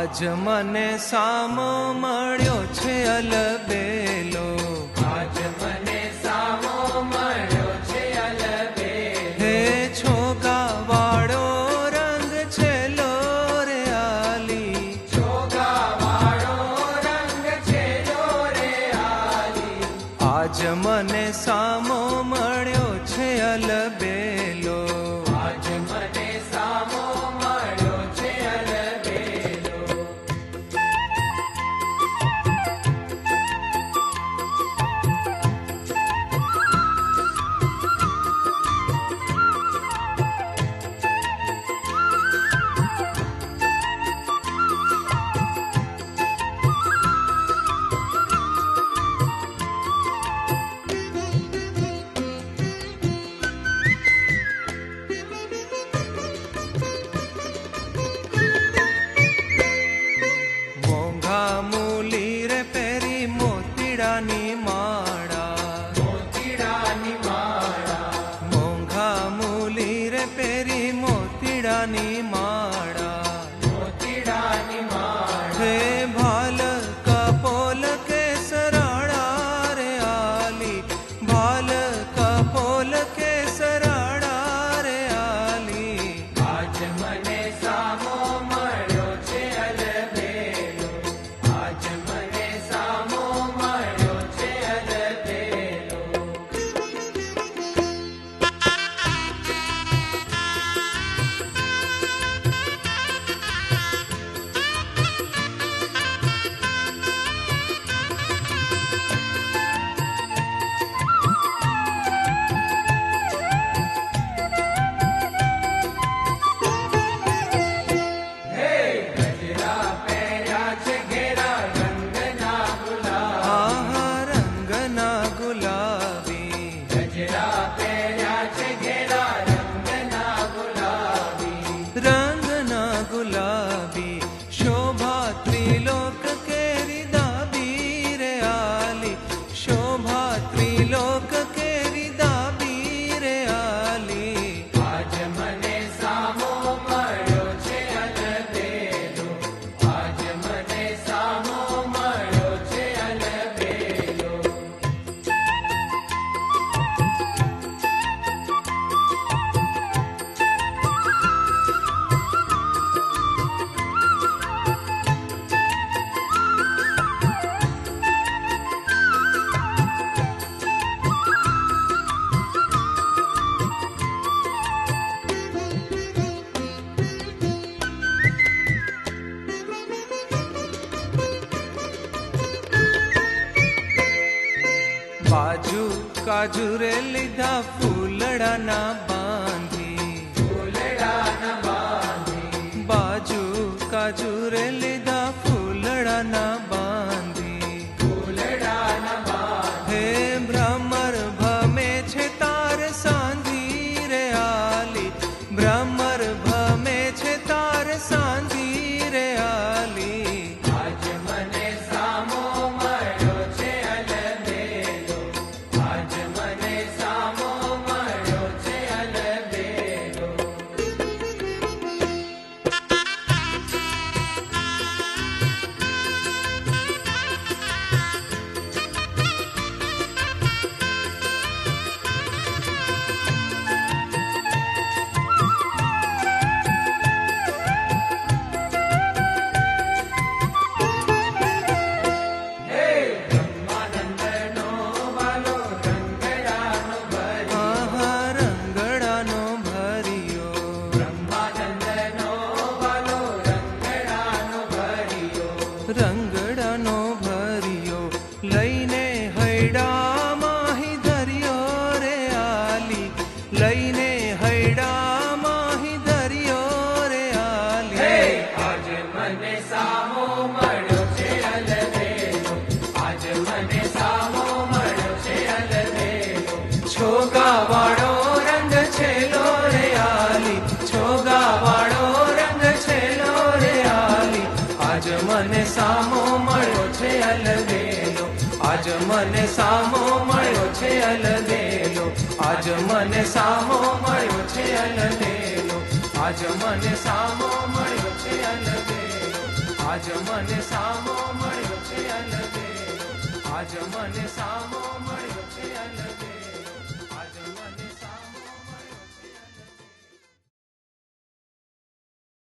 આજ મને સામો મળ્યો છે અલબેલો, આજ મને સામો મળ્યો છે અલબેલો. હે છોગાવાળો રંગ છે લો રે આલી, છોગાવાળો રંગ છે લો રે આલી. આજ મને સામો મળ્યો છે અલબેલો, આજ મને સામો મળ્યો છે અલબેલો. મોંઘા મૂલી રે પેરી મોતીડાની માળા, મોતીડાની માળા, મોંઘા મૂલી રે પેરી મોતીડાની માળા, મોતીડાની માળા. હે ભાલ કપોલ કે સરાળા રે આલી, ભાલ કપોલ કે સરાળા રે આલી. આજ મને સામો મળ્યો છે અલબેલો, આજ મને સામો મળ્યો છે અલબેલો. ગજરા પહેર્યા છે ઘેરા રંગના ગુલાબ, આહા રંગના ગુલાબી, ગજરા પહેર્યા છે ઘેરા રંગના ગુલાબી. રંગના ગુલાબી, શોભા ત્રિલોક કેરી દાબી રે આલી, શોભા ત્રિલોક કેરી દાબી રે આલી. આજ મને સામો મળ્યો છે અલબેલો, આજ મને સામો મળ્યો છે અલબેલો. બાજુ કાજુ રે લીધા ફૂલડાના બાંધી, ફૂલડાના બાંધી, બાજુ કાજુ રે લીધા ફૂલડાના બાંધી. ફૂલડાના બાંધી. હે ભ્રમર ભમે છે તાર સાંધી રે આલી, ભ્રમર ભમે છે તાર સાંધી રે આલી. આજ મને સામો મળ્યો છે અલબેલો, આજ મને સામો મળ્યો છે અલબેલો. બ્રહ્માનંદનો વાલો રંગડાનો ભર્યો, આહા રંગડાનો ભર્યો, બ્રહ્માનંદનો વાલો રંગડાનો ભર્યો. રંગડાનો ભર્યો, લઈને હૈડા માહી ધર્યો રે આલી, લઈને હૈડા માહી ધર્યો રે આલી. આજ મને સામો મળ્યો છે અલબેલો, આજ મને સામો મળ્યો છે અલબેલો. છોગાવાળો રંગ છે લો રે આલી, છોગાવાળો રંગ છે લો રે આલી. આજ મને સામો મળ્યો છે અલબેલો, આજ મને સામો મળ્યો છે અલબેલો, આજ મને સામો મળ્યો છે અલબેલો, આજ મને સામો મળ્યો છે અલબેલો, આજ મને સામો મળ્યો છે અલબેલો, આજ મને સામો મળ્યો છે અલબેલો.